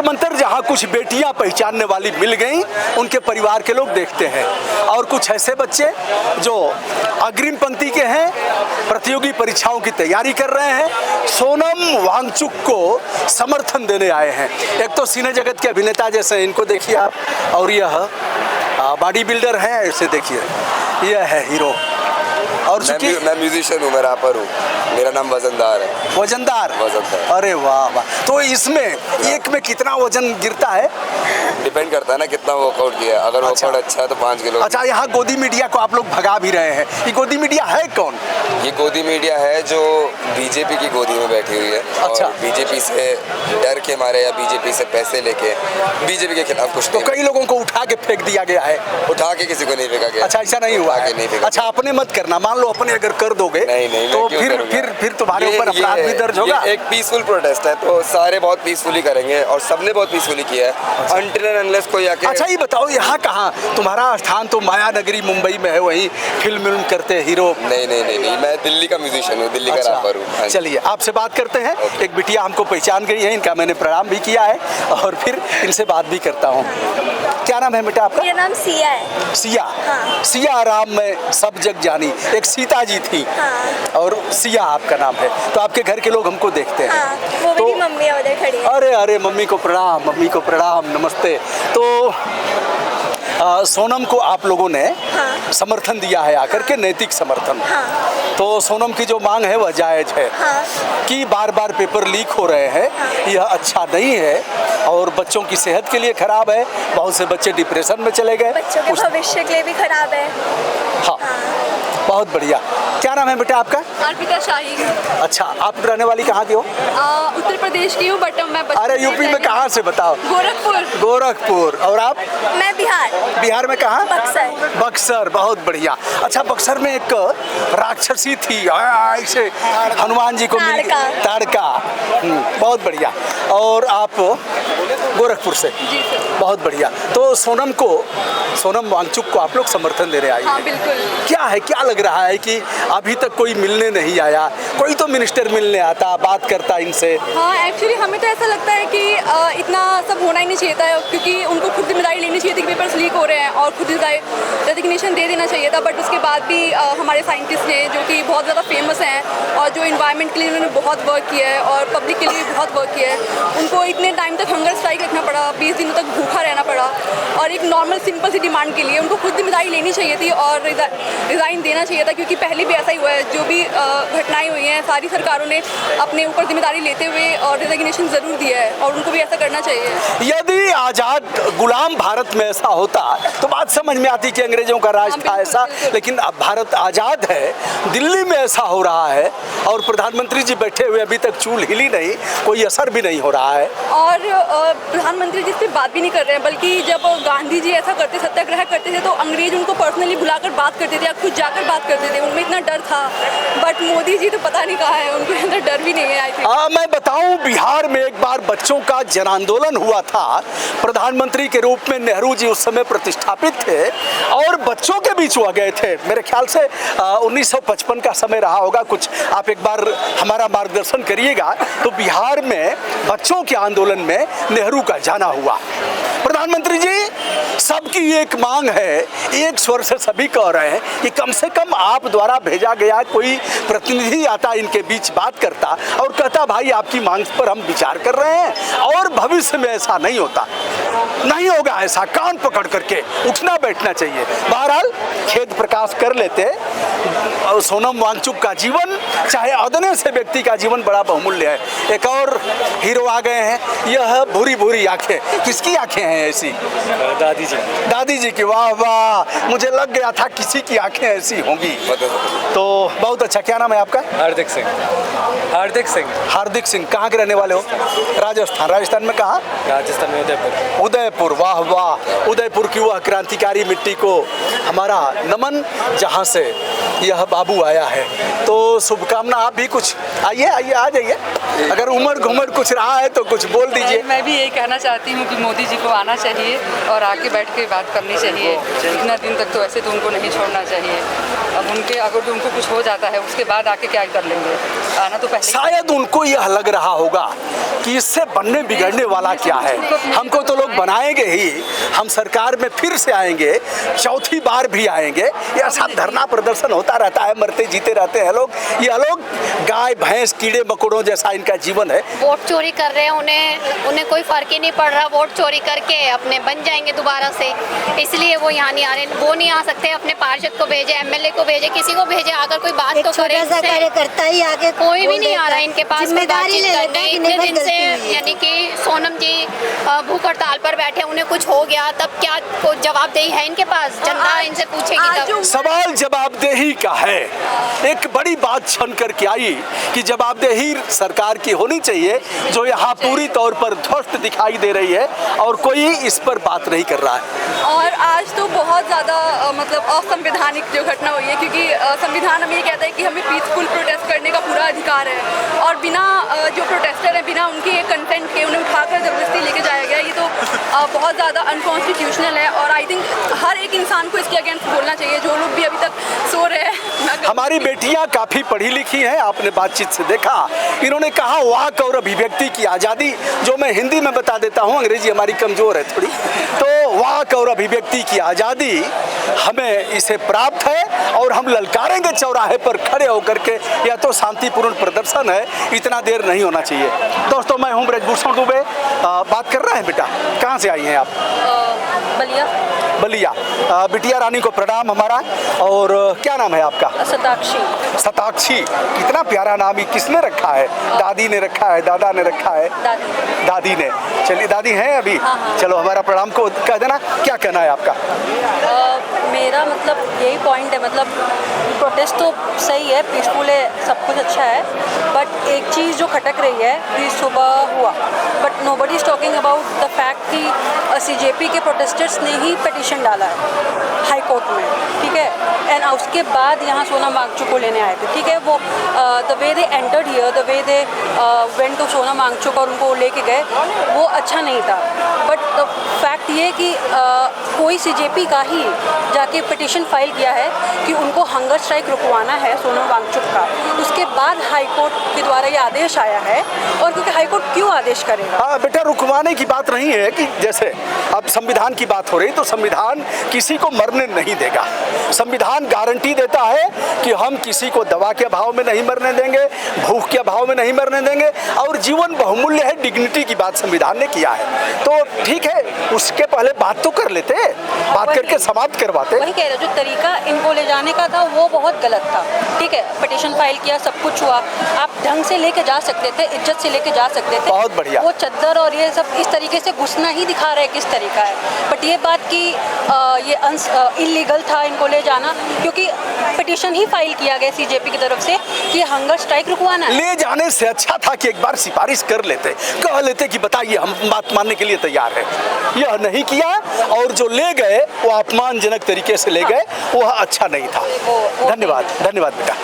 जंतर मंतर जहाँ कुछ बेटियां पहचानने वाली मिल गईं, उनके परिवार के लोग देखते हैं, और कुछ ऐसे बच्चे जो अग्रिम पंक्ति के हैं, प्रतियोगी परीक्षाओं की तैयारी कर रहे हैं, सोनम वांगचुक को समर्थन देने आए हैं। एक तो सिने जगत के अभिनेता जैसे इनको देखिए आप, और यह बॉडी बिल्डर हैं, ऐसे देखिए यह है हीरो। और मैं म्यूजिशियन हूँ, मैं रैपर हूँ, मेरा नाम वजनदार है। वजनदार? अरे वाह वाह। तो इसमें एक में कितना वजन गिरता है? डिपेंड करता है ना कितना वर्कआउट किया है। अगर वर्कआउट अच्छा है तो 5 किलो। अच्छा, यहाँ गोदी मीडिया को आप लोग भगा भी रहे हैं। ये गोदी मीडिया है कौन? ये गोदी मीडिया है जो बीजेपी की गोदी में बैठी हुई है। अच्छा। और बीजेपी से डर के मारे या बीजेपी से पैसे लेके बीजेपी के खिलाफ कुछ तो कई लोगों को उठा के फेंक दिया गया है। उठा के किसी को नहीं फेंका गया। अच्छा, ऐसा नहीं हुआ है? नहीं फेंका। अच्छा, अपने मत करना, मान लो अपने अगर कर दोगे नहीं, तो फिर तुम्हारे ऊपर अपराध भी दर्ज होगा। एक पीसफुल प्रोटेस्ट है तो सारे बहुत पीसफुली करेंगे और सबने बहुत पीसफुली किया है। अनटिल एंड अनलेस कोई आके। अच्छा, ये बताओ यहाँ कहाँ तुम्हारा स्थान? तो माया नगरी मुंबई में है, वहीं फिल्म करते हीरो? नहीं, मैं दिल्ली का म्यूजिशियन हूँ, दिल्ली का रैपर हूँ। चलिए आपसे बात करते हैं। एक बिटिया हमको पहचान गई है, इनका मैंने प्रणाम भी किया है और फिर इनसे बात भी करता हूँ। क्या नाम है बेटा आपका? मेरा नाम सिया है। सिया? हाँ। सिया राम में सब जग जानी, एक सीता जी थी। हाँ। और सिया आपका नाम है, तो आपके घर के लोग हमको देखते हैं। हाँ, वो मेरी मम्मी है उधर खड़ी है। अरे मम्मी को प्रणाम, मम्मी को प्रणाम, नमस्ते। तो सोनम को आप लोगों ने समर्थन दिया है आकर के, नैतिक समर्थन। तो सोनम की जो मांग है वह जायज है कि बार बार पेपर लीक हो रहे हैं, यह अच्छा नहीं है और बच्चों की सेहत के लिए खराब है। बहुत से बच्चे डिप्रेशन में चले गए, बच्चों के भविष्य के लिए भी खराब है। हाँ, बहुत बढ़िया। क्या नाम है बेटा आपका? अर्पिता शाही। अच्छा, आप रहने वाली कहाँ की हो? उत्तर प्रदेश की हूँ, बट मैं अरे यूपी में कहाँ से बताओ? गोरखपुर। और आप? मैं बिहार में कहाँ? बक्सर। बहुत बढ़िया। अच्छा, बक्सर में एक राक्षसी थी, ऐसे हनुमान जी को मिल, ताड़का। बहुत बढ़िया। और आप गोरखपुर से? जी सर। बहुत बढ़िया। तो सोनम वांगचुक को आप लोग समर्थन दे रहे आए? हाँ बिल्कुल। क्या है, क्या लग रहा है कि अभी तक कोई मिलने नहीं आया? कोई तो मिनिस्टर मिलने आता, बात करता इनसे। हाँ, एक्चुअली हमें तो ऐसा लगता है कि इतना सब होना ही नहीं चाहिए था, क्योंकि उनको खुद जिम्मेदारी लेनी चाहिए थी कि पेपर्स लीक हो रहे हैं और खुद रेजिग्नेशन दे देना चाहिए था। बट उसके बाद भी हमारे साइंटिस्ट ने, जो कि बहुत ज़्यादा फेमस हैं और जो इन्वायरमेंट के लिए उन्होंने बहुत वर्क किया है और पब्लिक के लिए भी बहुत वर्क किया है, उनको इतने टाइम तक हंगर स्ट्राइक रखना पड़ा, 20 दिनों तक भूखा रहना पड़ा, और एक नॉर्मल सिंपल सी डिमांड के लिए उनको खुद जिम्मेदारी लेनी चाहिए थी और रिज़ाइन देना चाहिए था। क्योंकि पहले भी ऐसा ही हुआ है, जो भी घटनाएं हुई हैं सारी सरकारों ने अपने ऊपर जिम्मेदारी लेते हुए और रेजिग्नेशन ज़रूर दिया है, और उनको भी ऐसा करना चाहिए। यदि आज़ाद गुलाम भारत में ऐसा होता तो बात समझ में आती कि अंग्रेजों का राज था ऐसा, लेकिन अब भारत आज़ाद है, दिल्ली में ऐसा हो रहा है और प्रधानमंत्री जी बैठे हुए, अभी तक चूल हिली नहीं, कोई असर भी नहीं हो रहा है। और प्रधानमंत्री जी से बात भी नहीं कर रहे हैं, बल्कि जब गांधी जी ऐसा करते, सत्याग्रह करते थे, तो अंग्रेज उनको पर्सनली बुलाकर बात करते थे या खुद जाकर बात करते थे, उनमें इतना डर था। बट मोदी जी तो पता नहीं कहाँ है, उनके अंदर डर भी नहीं है। आई थिंक मैं बताऊं, बिहार में एक बार बच्चों का जन आंदोलन हुआ था, प्रधानमंत्री के रूप में नेहरू जी उस समय प्रतिष्ठापित थे और बच्चों के बीच हुआ गए थे। मेरे ख्याल से 1955 का समय रहा होगा कुछ, आप एक बार हमारा मार्गदर्शन करिएगा। तो बिहार में बच्चों के आंदोलन में नेहरू का जाना हुआ। प्रधानमंत्री जी, सबकी एक मांग है, एक स्वर से सभी कह रहे हैं कि कम से कम आप द्वारा भेजा गया कोई प्रतिनिधि आता, इनके बीच बात करता और कहता भाई आपकी मांग पर हम विचार कर रहे हैं और भविष्य में ऐसा नहीं होता, नहीं होगा ऐसा, कान पकड़ करके उठना बैठना चाहिए। बहरहाल खेद प्रकाश कर लेते, सोनम वांगचुक का जीवन, चाहे अदने से व्यक्ति का जीवन, बड़ा बहुमूल्य है। एक और हीरो आ गए हैं, यह भूरी भूरी आंखें, किसकी आंखें हैं ऐसी? दादी जी की। वाह वाह, मुझे लग गया था किसी की आंखें ऐसी होंगी। तो बहुत अच्छा। क्या नाम है आपका? हार्दिक सिंह। हार्दिक सिंह। कहाँ के रहने वाले हो? राजस्थान में कहाँ? राजस्थान में उदयपुर। वाह वाह, उदयपुर की वह क्रांतिकारी मिट्टी को हमारा नमन, जहाँ से यह बाबू आया है। तो शुभकामना। आप भी कुछ आइए आ जाइए, अगर उमड़ घुमड़ कुछ रहा है तो कुछ बोल दीजिए। मैं भी यही कहना चाहती हूँ कि मोदी जी को आना चाहिए और आके बैठ के बात करनी चाहिए। इतना दिन तक तो ऐसे तो उनको नहीं छोड़ना चाहिए। अब उनके अगर उनको कुछ हो जाता है उसके बाद आके क्या कर लेंगे, आना तो पहले। शायद उनको यह लग रहा होगा कि इससे बनने बिगड़ने वाला क्या है, हमको तो लोग बनाएंगे ही, हम सरकार में फिर से आएंगे, चौथी बार भी आएंगे। यह सब धरना प्रदर्शन होता रहता है, मरते जीते रहते हैं लोग। ये लोग गाय भैंस कीड़े मकोड़ों जैसा इनका जीवन है। वोट चोरी कर रहे हैं, उन्हें कोई फर्क ही नहीं पड़ रहा। वोट चोरी करके अपने बन जाएंगे दोबारा से, इसलिए वो यहाँ नहीं आ रहे। वो नहीं आ सकते, अपने पार्षद को भेजे, एमएलए को भेजे, किसी को भेजे, अगर कोई बात तो करे। कार्यकर्ता ही आगे कोई भी नहीं आ रहा है इनके पास जिम्मेदारी ले लेते हैं। इतने दिन से, यानी कि सोनम जी भूख हड़ताल पर बैठे, उन्हें कुछ हो गया तब क्या जवाबदेही है इनके पास? जनता इनसे पूछेगी तब। सवाल जवाबदेही का है। एक बड़ी बात छन करके आई कि जवाबदेही सरकार की होनी चाहिए, जो यहाँ पूरी तौर पर ध्वस्त दिखाई दे रही है और कोई इस पर बात नहीं कर रहा है। और आज तो बहुत ज़्यादा मतलब असंवैधानिक जो घटना हुई है, क्योंकि संविधान हमें ये कहता है कि हमें पीसफुल प्रोटेस्ट करने का पूरा अधिकार है, और बिना जो प्रोटेस्टर हैं बिना उनके कंसेंट के उन्हें उठाकर ज़बरदस्ती लेके जाया गया, ये तो बहुत ज़्यादा अनकॉन्स्टिट्यूशनल है। और आई थिंक हर एक इंसान को इसके अगेंस्ट बोलना चाहिए, जो लोग भी अभी तक सो रहे हैं। हमारी बेटियां काफ़ी पढ़ी लिखी हैं, आपने बातचीत से देखा। इन्होंने कहा वाक और अभिव्यक्ति की आज़ादी, जो मैं हिंदी में बता देता हूँ, अंग्रेजी हमारी कमज़ोर है थोड़ी। तो वाक और अभिव्यक्ति की आज़ादी हमें इसे प्राप्त है और हम ललकारेंगे चौराहे पर खड़े होकर के। यह तो शांतिपूर्ण प्रदर्शन है, इतना देर नहीं होना चाहिए। दोस्तों, मैं हूँ ब्रजभूषण दुबे। बात कर रहे हैं बेटा, कहाँ से आई हैं आप? बलिया। बलिया। बिटिया रानी को प्रणाम हमारा। और क्या नाम है आपका? सताक्षी। सताक्षी, कितना प्यारा नाम ही किसने रखा है? दादी ने रखा है, दादा ने रखा है? दादी ने। चलिए, दादी हैं अभी? चलो, हमारा प्रणाम को कह देना। क्या कहना है आपका? मेरा मतलब यही पॉइंट है, मतलब प्रोटेस्ट तो सही है, पीसफुल है, सब कुछ अच्छा है, बट एक चीज़ जो खटक रही है कि सुबह हुआ, but nobody is talking about the fact कि सीजेपी के प्रोटेस्टर्स ने ही पिटीशन डाला है हाई कोर्ट में, ठीक है, एंड उसके बाद यहाँ सोनम वांगचुक को लेने आए थे, ठीक है। वो the way they entered here, the way they went to Sonam Wangchuk और उनको लेके गए, वो अच्छा नहीं था। बट फैक्ट ये कि कोई सीजेपी का ही जाके पिटीशन फाइल किया है कि उनको हंगर स्ट्राइक रुकवाना है सोनम वांगचुक का। उसके बाद हाई कोर्ट के द्वारा ये आदेश आया है, और क्योंकि हाई कोर्ट क्यों आदेश करेगा? हाँ बेटा, रुकवाने की बात नहीं है कि जैसे अब संविधान की बात हो रही, तो संविधान किसी को मरने नहीं देगा। संविधान गारंटी देता है कि हम किसी को दवा के अभाव में नहीं मरने देंगे, भूख के अभाव में नहीं मरने देंगे, और जीवन बहुमूल्य है, डिग्निटी की बात संविधान ने किया है। तो ठीक है, उसके पहले बात तो कर लेते, बात करके समाप्त करवाते। वही कह रहे, जो तरीका इनको ले जाने का था वो बहुत गलत था, ठीक है। पिटीशन फाइल किया, सब कुछ हुआ, आप ढंग से लेके जा सकते थे, इज्जत से लेके जा सकते थे। बहुत बढ़िया। वो चद्दर और ये सब इस तरीके से घुसना ही दिखा रहे किस तरीका है। बट ये बात कि ये इलीगल था इनको ले जाना, क्योंकि पिटीशन ही फाइल किया गया सीजेपी की तरफ से कि हंगर स्ट्राइक रुकवाना है। ले जाने से अच्छा था कि एक बार सिफारिश कर लेते, कह लेते कि बताइए हम बात मानने के लिए तैयार हैं। यह नहीं किया, और जो ले गए वो अपमानजनक तरीके से ले गए, वह अच्छा नहीं था। धन्यवाद, धन्यवाद बेटा।